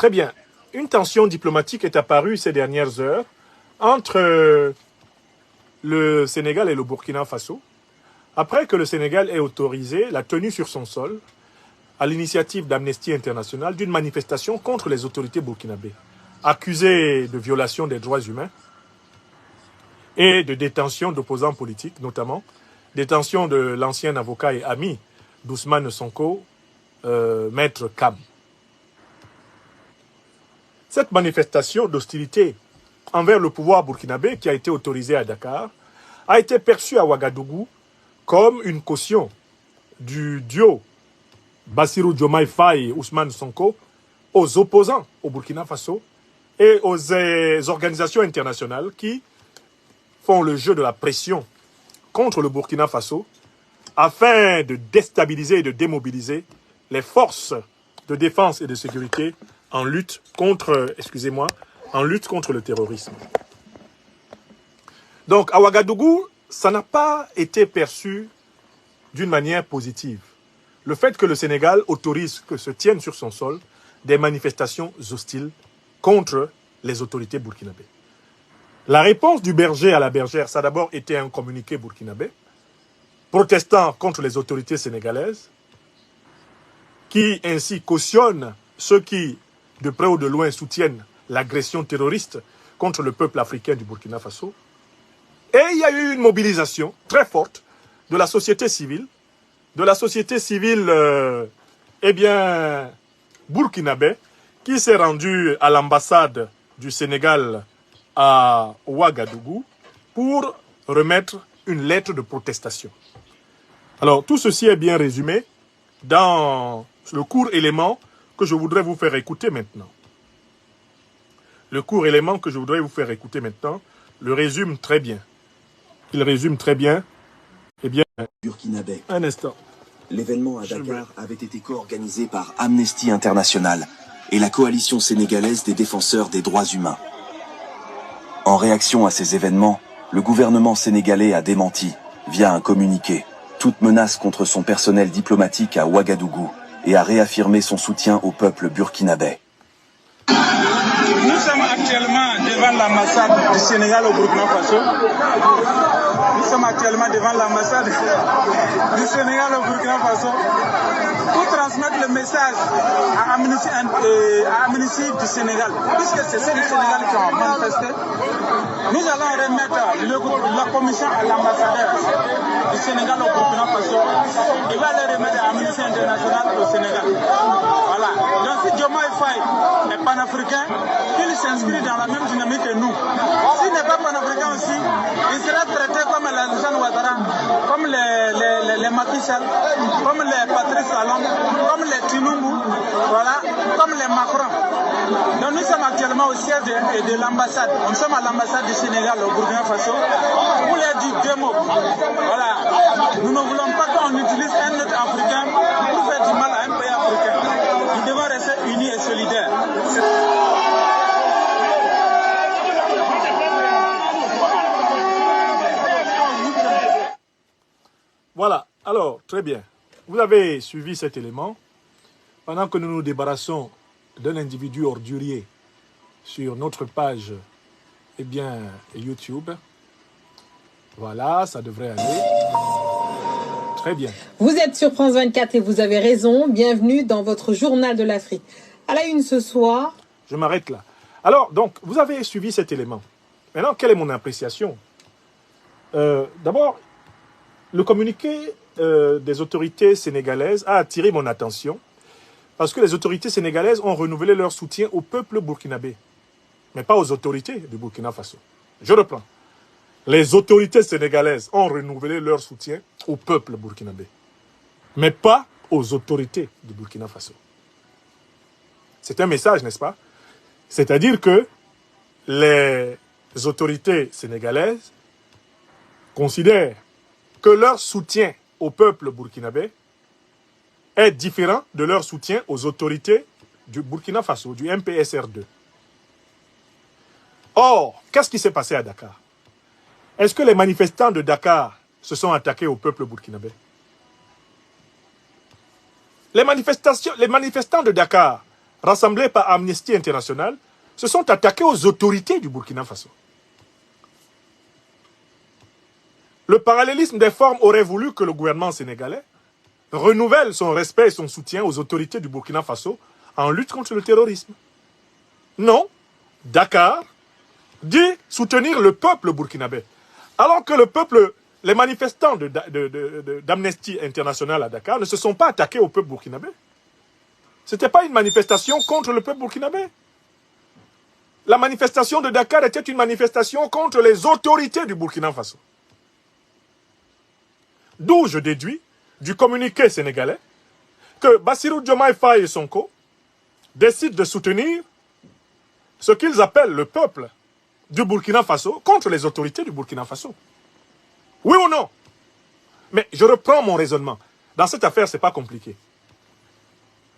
Très bien. Une tension diplomatique est apparue ces dernières heures entre le Sénégal et le Burkina Faso, après que le Sénégal ait autorisé la tenue sur son sol, à l'initiative d'Amnesty International, d'une manifestation contre les autorités burkinabées, accusées de violation des droits humains et de détention d'opposants politiques, notamment détention de l'ancien avocat et ami d'Ousmane Sonko, Maître Kam. Cette manifestation d'hostilité envers le pouvoir burkinabé qui a été autorisée à Dakar a été perçue à Ouagadougou comme une caution du duo Bassirou Diomaye Faye et Ousmane Sonko aux opposants au Burkina Faso et aux organisations internationales qui font le jeu de la pression contre le Burkina Faso afin de déstabiliser et de démobiliser les forces de défense et de sécurité en lutte contre, en lutte contre le terrorisme. Donc, à Ouagadougou, ça n'a pas été perçu d'une manière positive. Le fait que le Sénégal autorise que se tiennent sur son sol des manifestations hostiles contre les autorités burkinabées. La réponse du berger à la bergère, ça a d'abord été un communiqué burkinabé, protestant contre les autorités sénégalaises, qui ainsi cautionne ceux qui, de près ou de loin, soutiennent l'agression terroriste contre le peuple africain du Burkina Faso. Et il y a eu une mobilisation très forte de la société civile, burkinabé, qui s'est rendue à l'ambassade du Sénégal à Ouagadougou pour remettre une lettre de protestation. Alors, tout ceci est bien résumé dans le court élément que je voudrais vous faire écouter maintenant. Le court élément que je voudrais vous faire écouter maintenant le résume très bien. Il résume très bien. Eh bien, burkinabé. Un instant. L'événement à Dakar avait été co-organisé par Amnesty International et la coalition sénégalaise des défenseurs des droits humains. En réaction à ces événements, le gouvernement sénégalais a démenti, via un communiqué, toute menace contre son personnel diplomatique à Ouagadougou et a réaffirmé son soutien au peuple burkinabé. Nous sommes actuellement devant l'ambassade du Sénégal au Burkina Faso. Nous sommes actuellement devant l'ambassade du Sénégal au Burkina Faso pour transmettre le message à Amnesty du Sénégal, puisque c'est ceux du Sénégal qui ont manifesté. Nous allons remettre la commission à l'ambassadeur du Sénégal au Burkina Faso. Il va le remettre à Amnesty International au Sénégal. Voilà. Donc si Diomaye Faye est panafricain, qu'il s'inscrit dans la même dynamique que nous. S'il n'est pas panafricain aussi, il sera traité comme l'Alassane Ouattara, comme les Macky Sall, comme les Patrice Talon, comme les Tinubu, voilà, comme les Macron. Donc nous sommes actuellement au siège de l'ambassade. Nous sommes à l'ambassade du Sénégal au Burkina Faso pour leur dire deux mots. Voilà. Nous ne voulons pas qu'on utilise un autre Africain pour faire du mal à un pays africain. Nous devons rester unis et solidaires. Voilà, alors, très bien. Vous avez suivi cet élément. Pendant que nous nous débarrassons d'un individu ordurier sur notre page YouTube. Voilà, ça devrait aller. Très bien. Vous êtes sur France 24 et vous avez raison. Bienvenue dans votre journal de l'Afrique. À la une ce soir. Je m'arrête là. Alors, donc, vous avez suivi cet élément. Maintenant, quelle est mon appréciation? D'abord, le communiqué des autorités sénégalaises a attiré mon attention parce que les autorités sénégalaises ont renouvelé leur soutien au peuple burkinabé, mais pas aux autorités du Burkina Faso. Je reprends. Les autorités sénégalaises ont renouvelé leur soutien au peuple burkinabé, mais pas aux autorités du Burkina Faso. C'est un message, n'est-ce pas? C'est-à-dire que les autorités sénégalaises considèrent que leur soutien au peuple burkinabé est différent de leur soutien aux autorités du Burkina Faso, du MPSR2. Or, qu'est-ce qui s'est passé à Dakar? Est-ce que les manifestants de Dakar se sont attaqués au peuple burkinabé? Les manifestants de Dakar, rassemblés par Amnesty International, se sont attaqués aux autorités du Burkina Faso. Le parallélisme des formes aurait voulu que le gouvernement sénégalais renouvelle son respect et son soutien aux autorités du Burkina Faso en lutte contre le terrorisme. Non, Dakar dit soutenir le peuple burkinabé. Alors que les manifestants d'Amnesty International à Dakar ne se sont pas attaqués au peuple burkinabé. Ce n'était pas une manifestation contre le peuple burkinabé. La manifestation de Dakar était une manifestation contre les autorités du Burkina Faso. D'où je déduis du communiqué sénégalais que Bassirou Diomaye Faye et Sonko décident de soutenir ce qu'ils appellent le peuple du Burkina Faso contre les autorités du Burkina Faso. Oui ou non? Mais je reprends mon raisonnement. Dans cette affaire, ce n'est pas compliqué.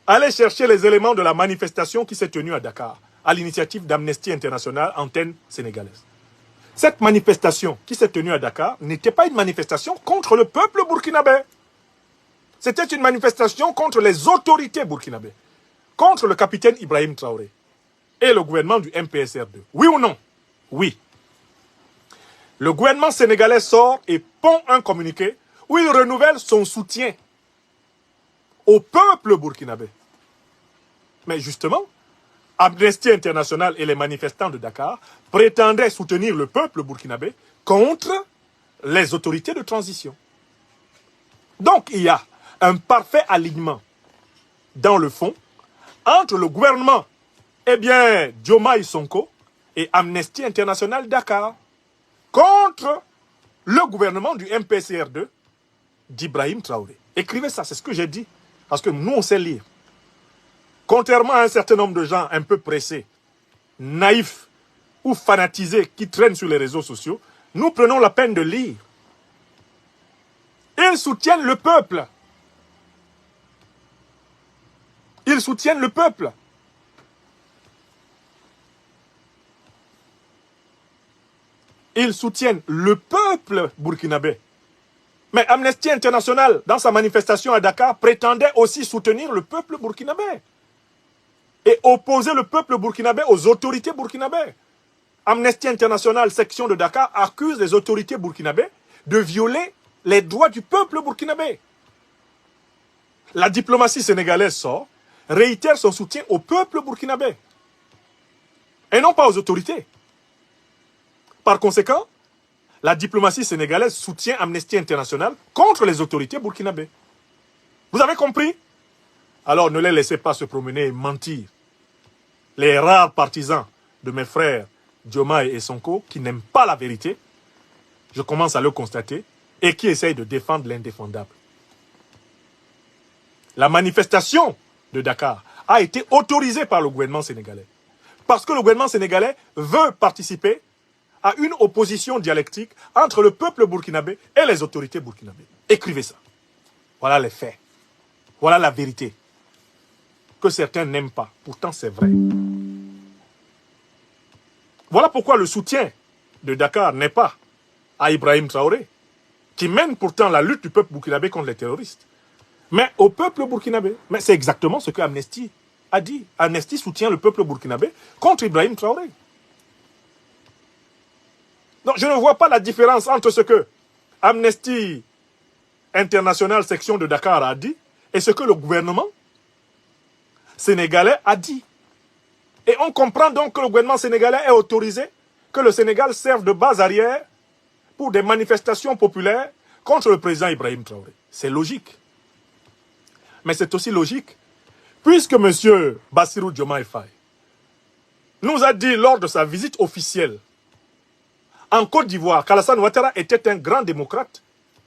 Allez chercher les éléments de la manifestation qui s'est tenue à Dakar, à l'initiative d'Amnesty International, antenne sénégalaise. Cette manifestation qui s'est tenue à Dakar n'était pas une manifestation contre le peuple burkinabé. C'était une manifestation contre les autorités burkinabées, contre le capitaine Ibrahim Traoré et le gouvernement du MPSR2. Oui ou non? Oui. Le gouvernement sénégalais sort et pond un communiqué où il renouvelle son soutien au peuple burkinabé. Mais justement, Amnesty International et les manifestants de Dakar prétendaient soutenir le peuple burkinabé contre les autorités de transition. Donc il y a un parfait alignement dans le fond entre le gouvernement, Diomaye Sonko et Amnesty International Dakar contre le gouvernement du MPCR2 d'Ibrahim Traoré. Écrivez ça, c'est ce que j'ai dit, parce que nous on sait lire. Contrairement à un certain nombre de gens un peu pressés, naïfs ou fanatisés qui traînent sur les réseaux sociaux, nous prenons la peine de lire. Ils soutiennent le peuple. Ils soutiennent le peuple. Ils soutiennent le peuple burkinabé. Mais Amnesty International, dans sa manifestation à Dakar, prétendait aussi soutenir le peuple burkinabé et opposer le peuple burkinabé aux autorités burkinabées. Amnesty International, section de Dakar, accuse les autorités burkinabées de violer les droits du peuple burkinabé. La diplomatie sénégalaise sort, réitère son soutien au peuple burkinabé et non pas aux autorités. Par conséquent, la diplomatie sénégalaise soutient Amnesty International contre les autorités burkinabées. Vous avez compris? Alors ne les laissez pas se promener et mentir. Les rares partisans de mes frères Diomaye et Sonko qui n'aiment pas la vérité, je commence à le constater, et qui essayent de défendre l'indéfendable. La manifestation de Dakar a été autorisée par le gouvernement sénégalais. Parce que le gouvernement sénégalais veut participer à une opposition dialectique entre le peuple burkinabé et les autorités burkinabées. Écrivez ça. Voilà les faits. Voilà la vérité. Que certains n'aiment pas. Pourtant, c'est vrai. Voilà pourquoi le soutien de Dakar n'est pas à Ibrahim Traoré, qui mène pourtant la lutte du peuple burkinabé contre les terroristes, mais au peuple burkinabé. Mais c'est exactement ce que Amnesty a dit. Amnesty soutient le peuple burkinabé contre Ibrahim Traoré. Donc je ne vois pas la différence entre ce que Amnesty International, section de Dakar, a dit et ce que le gouvernement sénégalais a dit. Et on comprend donc que le gouvernement sénégalais est autorisé, que le Sénégal serve de base arrière pour des manifestations populaires contre le président Ibrahim Traoré. C'est logique. Mais c'est aussi logique, puisque M. Bassirou Diomaye Faye nous a dit lors de sa visite officielle en Côte d'Ivoire qu'Alassane Ouattara était un grand démocrate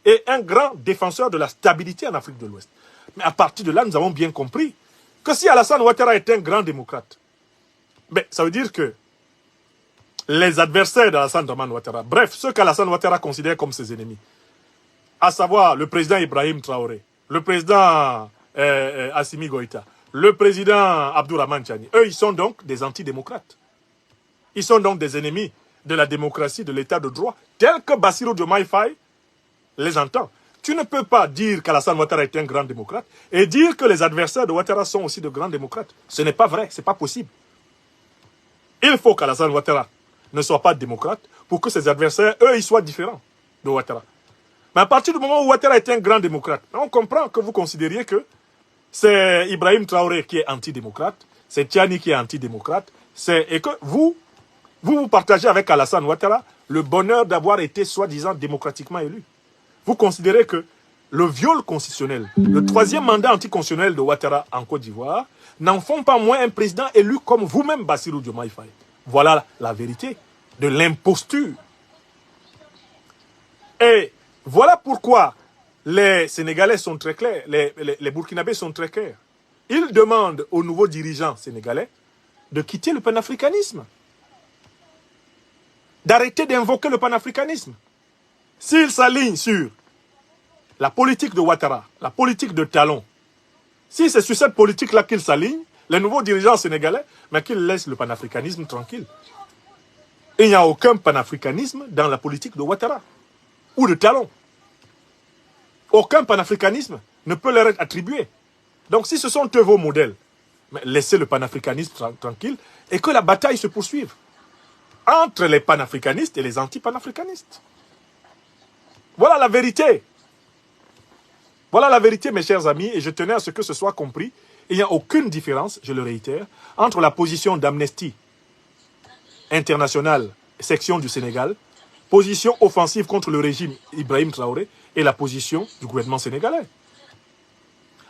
et un grand défenseur de la stabilité en Afrique de l'Ouest. Mais à partir de là, nous avons bien compris que si Alassane Ouattara est un grand démocrate, ça veut dire que les adversaires d'Alassane Ouattara, bref, ceux qu'Alassane Ouattara considère comme ses ennemis, à savoir le président Ibrahim Traoré, le président Assimi Goïta, le président Abdourahmane Tiani, eux, ils sont donc des antidémocrates. Ils sont donc des ennemis de la démocratie, de l'état de droit, tel que Bassirou Diomaye Faye les entend. tu ne peux pas dire qu'Alassane Ouattara est un grand démocrate et dire que les adversaires de Ouattara sont aussi de grands démocrates. Ce n'est pas vrai, ce n'est pas possible. Il faut qu'Alassane Ouattara ne soit pas démocrate pour que ses adversaires, eux, ils soient différents de Ouattara. Mais à partir du moment où Ouattara est un grand démocrate, on comprend que vous considériez que c'est Ibrahim Traoré qui est antidémocrate, c'est Tiani qui est antidémocrate, et que vous partagez avec Alassane Ouattara le bonheur d'avoir été soi-disant démocratiquement élu. Vous considérez que le viol constitutionnel, le 3e mandat anticonstitutionnel de Ouattara en Côte d'Ivoire, n'en font pas moins un président élu comme vous-même, Bassirou Diomaye Faye. Voilà la vérité de l'imposture. Et voilà pourquoi les Sénégalais sont très clairs, les Burkinabés sont très clairs. Ils demandent aux nouveaux dirigeants sénégalais de quitter le panafricanisme, d'arrêter d'invoquer le panafricanisme. S'ils s'alignent sur la politique de Ouattara, la politique de Talon, si c'est sur cette politique-là qu'ils s'alignent, les nouveaux dirigeants sénégalais, mais qu'ils laissent le panafricanisme tranquille. Il n'y a aucun panafricanisme dans la politique de Ouattara ou de Talon. Aucun panafricanisme ne peut leur être attribué. Donc si ce sont eux vos modèles, mais laissez le panafricanisme tranquille et que la bataille se poursuive entre les panafricanistes et les anti-panafricanistes. Voilà la vérité. Voilà la vérité, mes chers amis, et je tenais à ce que ce soit compris. Il n'y a aucune différence, je le réitère, entre la position d'Amnesty International, section du Sénégal, position offensive contre le régime Ibrahim Traoré, et la position du gouvernement sénégalais.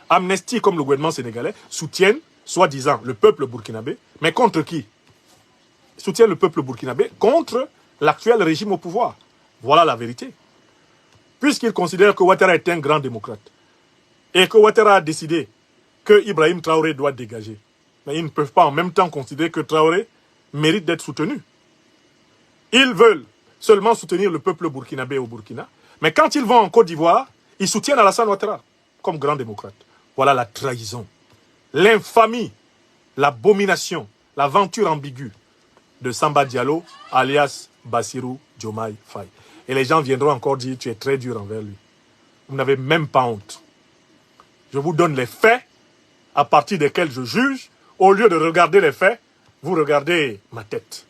Amnesty, comme le gouvernement sénégalais, soutiennent, soi-disant, le peuple burkinabé, mais contre qui? Soutiennent le peuple burkinabé contre l'actuel régime au pouvoir. Voilà la vérité. Puisqu'ils considèrent que Ouattara est un grand démocrate et que Ouattara a décidé que Ibrahim Traoré doit dégager, mais ils ne peuvent pas en même temps considérer que Traoré mérite d'être soutenu. Ils veulent seulement soutenir le peuple burkinabé au Burkina, mais quand ils vont en Côte d'Ivoire, ils soutiennent Alassane Ouattara comme grand démocrate. Voilà la trahison, l'infamie, l'abomination, l'aventure ambiguë de Samba Diallo, alias Bassirou Diomaye Faye. Et les gens viendront encore dire, tu es très dur envers lui. Vous n'avez même pas honte. Je vous donne les faits à partir desquels je juge. Au lieu de regarder les faits, vous regardez ma tête.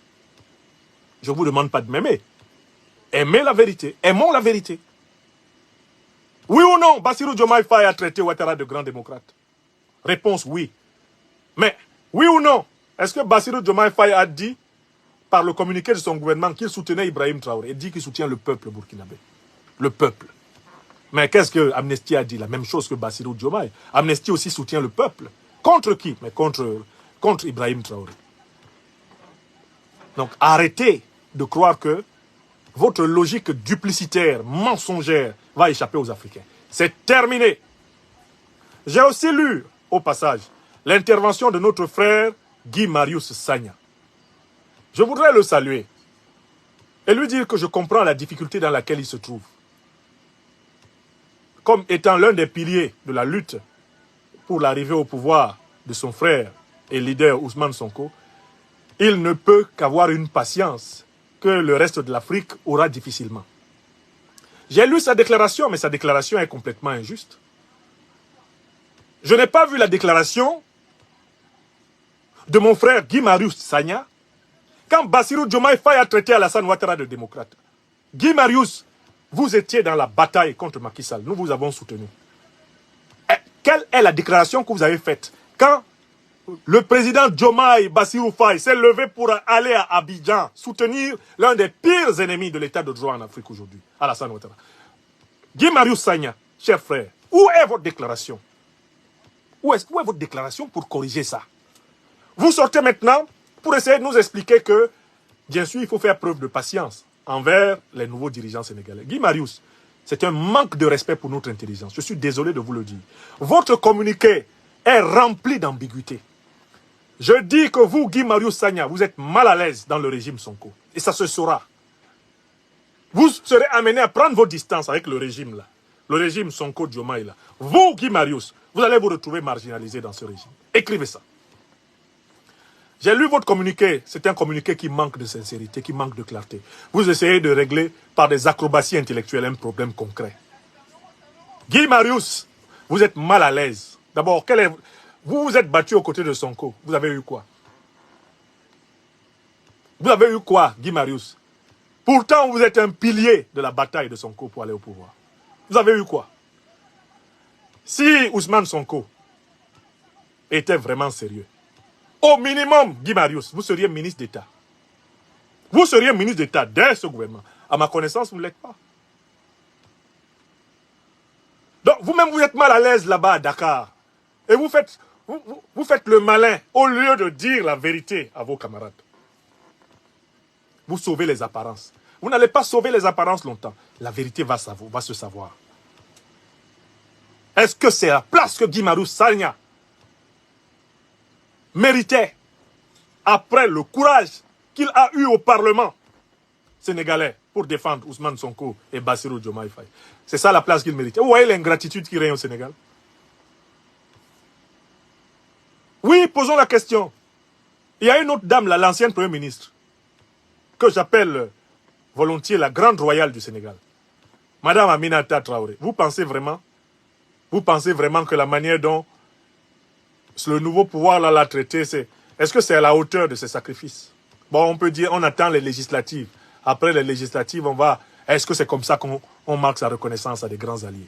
Je ne vous demande pas de m'aimer. Aimez la vérité. Aimons la vérité. Oui ou non, Bassirou Diomaye Faye a traité Ouattara de grand démocrate? Réponse oui. Mais, oui ou non, est-ce que Bassirou Diomaye Faye a dit par le communiqué de son gouvernement qu'il soutenait Ibrahim Traoré et dit qu'il soutient le peuple burkinabé? Le peuple. Mais qu'est-ce que Amnesty a dit? La même chose que Bassirou Diomaye. Amnesty aussi soutient le peuple. Contre qui? Mais contre Ibrahim Traoré. Donc arrêtez de croire que votre logique duplicitaire, mensongère, va échapper aux Africains. C'est terminé. J'ai aussi lu, au passage, l'intervention de notre frère Guy Marius Sagna. Je voudrais le saluer et lui dire que je comprends la difficulté dans laquelle il se trouve. Comme étant l'un des piliers de la lutte pour l'arrivée au pouvoir de son frère et leader Ousmane Sonko, il ne peut qu'avoir une patience que le reste de l'Afrique aura difficilement. J'ai lu sa déclaration, mais sa déclaration est complètement injuste. Je n'ai pas vu la déclaration de mon frère Guy Marius Sagna quand Bassirou Diomaye Faye a traité Alassane Ouattara de démocrate. Guy Marius, vous étiez dans la bataille contre Macky Sall. Nous vous avons soutenu. Et quelle est la déclaration que vous avez faite quand le président Diomaye Bassirou Faye s'est levé pour aller à Abidjan soutenir l'un des pires ennemis de l'état de droit en Afrique aujourd'hui, Alassane Ouattara? Guy Marius Sagna, cher frère, où est votre déclaration? Où est votre déclaration pour corriger ça? Vous sortez maintenant pour essayer de nous expliquer que, bien sûr, il faut faire preuve de patience envers les nouveaux dirigeants sénégalais. Guy Marius, c'est un manque de respect pour notre intelligence. Je suis désolé de vous le dire. Votre communiqué est rempli d'ambiguïté. Je dis que vous, Guy Marius Sagna, vous êtes mal à l'aise dans le régime Sonko. Et ça se saura. Vous serez amené à prendre vos distances avec le régime là. Le régime Sonko Diomaye là. Vous, Guy Marius, vous allez vous retrouver marginalisé dans ce régime. Écrivez ça. J'ai lu votre communiqué. C'est un communiqué qui manque de sincérité, qui manque de clarté. Vous essayez de régler par des acrobaties intellectuelles un problème concret. Guy Marius, vous êtes mal à l'aise. D'abord, vous vous êtes battu aux côtés de Sonko. Vous avez eu quoi? Vous avez eu quoi, Guy Marius? Pourtant, vous êtes un pilier de la bataille de Sonko pour aller au pouvoir. Vous avez eu quoi? Si Ousmane Sonko était vraiment sérieux, au minimum, Guy Marius, vous seriez ministre d'État. Vous seriez ministre d'État dès ce gouvernement. À ma connaissance, vous ne l'êtes pas. Donc, vous-même, vous êtes mal à l'aise là-bas à Dakar. Et vous faites le malin au lieu de dire la vérité à vos camarades. Vous sauvez les apparences. Vous n'allez pas sauver les apparences longtemps. La vérité va se savoir. Est-ce que c'est la place que Guy Marius Sagna méritait après le courage qu'il a eu au Parlement sénégalais pour défendre Ousmane Sonko et Bassirou Diomaye Faye? C'est ça la place qu'il méritait. Vous voyez l'ingratitude qui règne au Sénégal? Oui, posons la question. Il y a une autre dame, l'ancienne Premier ministre, que j'appelle volontiers la grande royale du Sénégal. Madame Aminata Traoré, vous pensez vraiment que la manière dont le nouveau pouvoir l'a traité, est-ce que c'est à la hauteur de ses sacrifices? Bon, on peut dire, on attend les législatives. Après les législatives, est-ce que c'est comme ça qu'on marque sa reconnaissance à des grands alliés?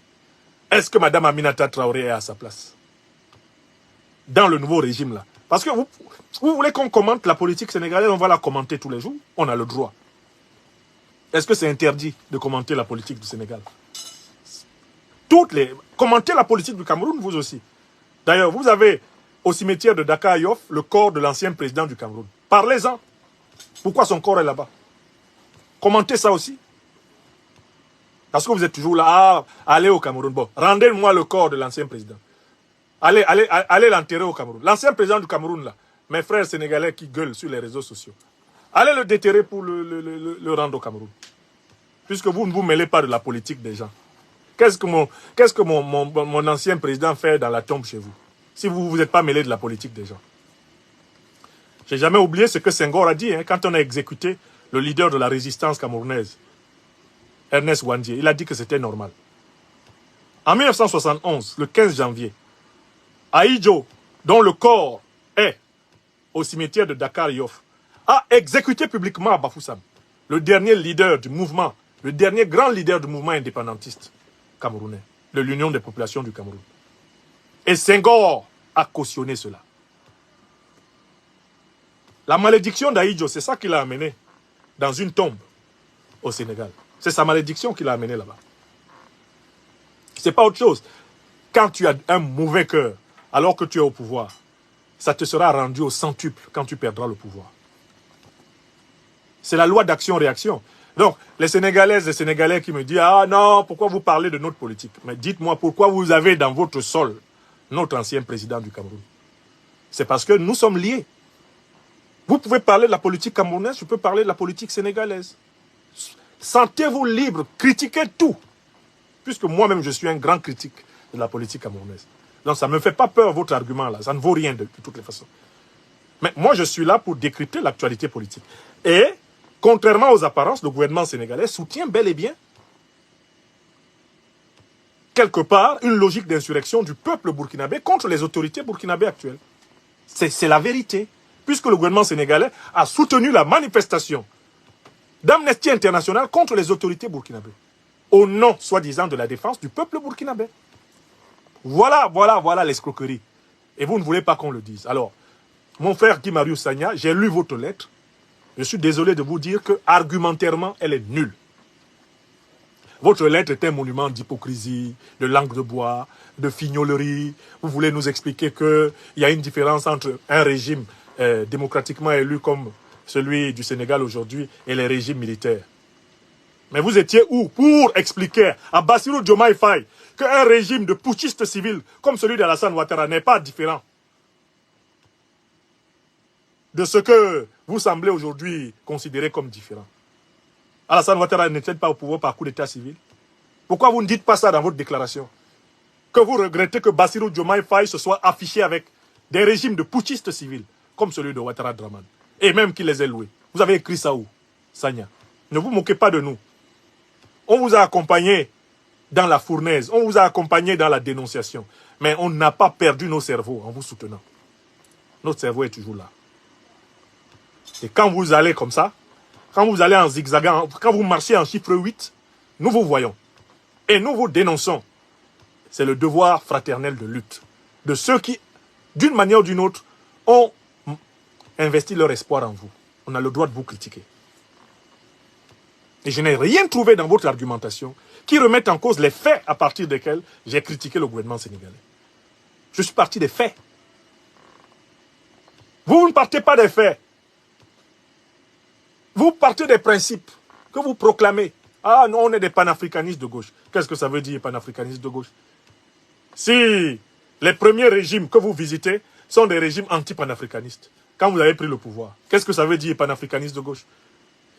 Est-ce que Madame Aminata Traoré est à sa place dans le nouveau régime là? Parce que vous voulez qu'on commente la politique sénégalaise, on va la commenter tous les jours. On a le droit. Est-ce que c'est interdit de commenter la politique du Sénégal? Commentez la politique du Cameroun, vous aussi. D'ailleurs, vous avez au cimetière de Dakar Yoff le corps de l'ancien président du Cameroun. Parlez-en. Pourquoi son corps est là-bas? Commentez ça aussi. Parce que vous êtes toujours là, allez au Cameroun. Bon, rendez-moi le corps de l'ancien président. Allez l'enterrer au Cameroun. L'ancien président du Cameroun, là, mes frères sénégalais qui gueulent sur les réseaux sociaux. Allez le déterrer pour le rendre au Cameroun. Puisque vous ne vous mêlez pas de la politique des gens. Qu'est-ce que mon ancien président fait dans la tombe chez vous? Si vous ne vous êtes pas mêlé de la politique des gens. J'ai jamais oublié ce que Senghor a dit quand on a exécuté le leader de la résistance camerounaise, Ernest Ouandié. Il a dit que c'était normal. En 1971, le 15 janvier, Ahidjo, dont le corps est au cimetière de Dakar Yoff, a exécuté publiquement à Bafoussam, le dernier leader du mouvement, le dernier grand leader du mouvement indépendantiste camerounais, de l'Union des populations du Cameroun. Et Senghor a cautionné cela. La malédiction d'Ahidjo, c'est ça qui l'a amené dans une tombe au Sénégal. C'est sa malédiction qui l'a amené là-bas. C'est pas autre chose. Quand tu as un mauvais cœur, alors que tu es au pouvoir, ça te sera rendu au centuple quand tu perdras le pouvoir. C'est la loi d'action-réaction. Donc, les Sénégalaises et les Sénégalais qui me disent « Ah non, pourquoi vous parlez de notre politique ?» Mais dites-moi, pourquoi vous avez dans votre sol notre ancien président du Cameroun? C'est parce que nous sommes liés. Vous pouvez parler de la politique camerounaise, je peux parler de la politique sénégalaise. Sentez-vous libre, critiquez tout. Puisque moi-même, je suis un grand critique de la politique camerounaise. Donc, ça ne me fait pas peur, votre argument là. Ça ne vaut rien de toutes les façons. Mais moi, je suis là pour décrypter l'actualité politique. Et, contrairement aux apparences, le gouvernement sénégalais soutient bel et bien, quelque part, une logique d'insurrection du peuple burkinabé contre les autorités burkinabées actuelles. C'est la vérité. Puisque le gouvernement sénégalais a soutenu la manifestation d'Amnesty International contre les autorités burkinabées. Au nom, soi-disant, de la défense du peuple burkinabé. Voilà l'escroquerie. Et vous ne voulez pas qu'on le dise. Alors, mon frère Guy Marius Sagna, j'ai lu votre lettre. Je suis désolé de vous dire que, argumentairement, elle est nulle. Votre lettre est un monument d'hypocrisie, de langue de bois, de fignolerie. Vous voulez nous expliquer qu'il y a une différence entre un régime démocratiquement élu comme celui du Sénégal aujourd'hui et les régimes militaires. Mais vous étiez où pour expliquer à Bassirou Diomaye Faye qu'un régime de putschistes civils comme celui d'Alassane Ouattara n'est pas différent de ce que vous semblez aujourd'hui considérer comme différent? Alassane Ouattara n'était pas au pouvoir par coup d'état civil. Pourquoi vous ne dites pas ça dans votre déclaration? Que vous regrettez que Bassirou Diomaye Faye se soit affiché avec des régimes de putschistes civils comme celui de Ouattara Draman, et même qu'il les ait loués. Vous avez écrit ça où, Sagna? Ne vous moquez pas de nous. On vous a accompagné dans la fournaise, on vous a accompagné dans la dénonciation. Mais on n'a pas perdu nos cerveaux en vous soutenant. Notre cerveau est toujours là. Et quand vous allez comme ça, quand vous allez en zigzagant, quand vous marchez en chiffre 8, nous vous voyons. Et nous vous dénonçons. C'est le devoir fraternel de lutte de ceux qui, d'une manière ou d'une autre, ont investi leur espoir en vous. On a le droit de vous critiquer. Et je n'ai rien trouvé dans votre argumentation qui remette en cause les faits à partir desquels j'ai critiqué le gouvernement sénégalais. Je suis parti des faits. Vous ne partez pas des faits. Vous partez des principes que vous proclamez. Ah non, on est des panafricanistes de gauche. Qu'est-ce que ça veut dire, panafricanistes de gauche? Si les premiers régimes que vous visitez sont des régimes anti-panafricanistes, quand vous avez pris le pouvoir, qu'est-ce que ça veut dire, panafricanistes de gauche?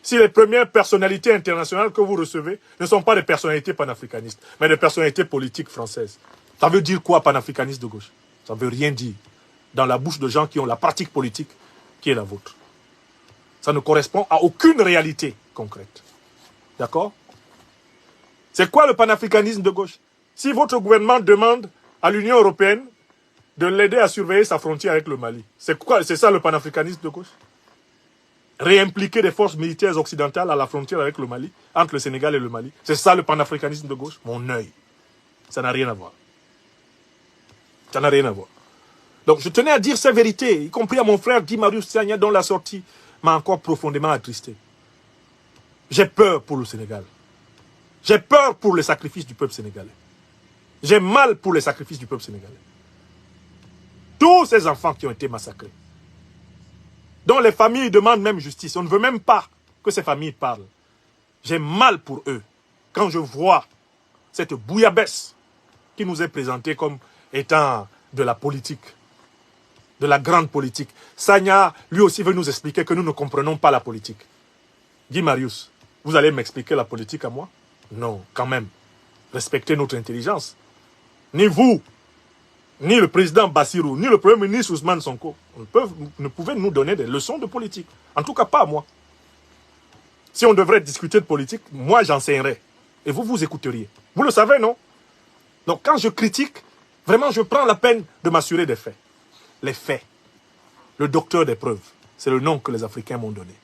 Si les premières personnalités internationales que vous recevez ne sont pas des personnalités panafricanistes, mais des personnalités politiques françaises, ça veut dire quoi, panafricaniste de gauche? Ça ne veut rien dire dans la bouche de gens qui ont la pratique politique qui est la vôtre. Ça ne correspond à aucune réalité concrète. D'accord? C'est quoi le panafricanisme de gauche? Si votre gouvernement demande à l'Union européenne de l'aider à surveiller sa frontière avec le Mali, c'est quoi? C'est ça le panafricanisme de gauche? Réimpliquer des forces militaires occidentales à la frontière avec le Mali, entre le Sénégal et le Mali. C'est ça le panafricanisme de gauche? Mon œil. Ça n'a rien à voir. Ça n'a rien à voir. Donc je tenais à dire ces vérités, y compris à mon frère Guy Marius Sagna, dont la sortie m'a encore profondément attristé. J'ai peur pour le Sénégal. J'ai peur pour les sacrifices du peuple sénégalais. J'ai mal pour les sacrifices du peuple sénégalais. Tous ces enfants qui ont été massacrés, dont les familles demandent même justice. On ne veut même pas que ces familles parlent. J'ai mal pour eux quand je vois cette bouillabaisse qui nous est présentée comme étant de la politique, de la grande politique. Sagna, lui aussi, veut nous expliquer que nous ne comprenons pas la politique. Guy Marius, vous allez m'expliquer la politique à moi? Non, quand même. Respectez notre intelligence. Ni vous, ni le président Bassirou, ni le premier ministre Ousmane Sonko ne pouvaient nous donner des leçons de politique. En tout cas, pas moi. Si on devrait discuter de politique, moi j'enseignerais. Et vous, vous écouteriez. Vous le savez, non? Donc quand je critique, vraiment je prends la peine de m'assurer des faits. Les faits. Le docteur des preuves. C'est le nom que les Africains m'ont donné.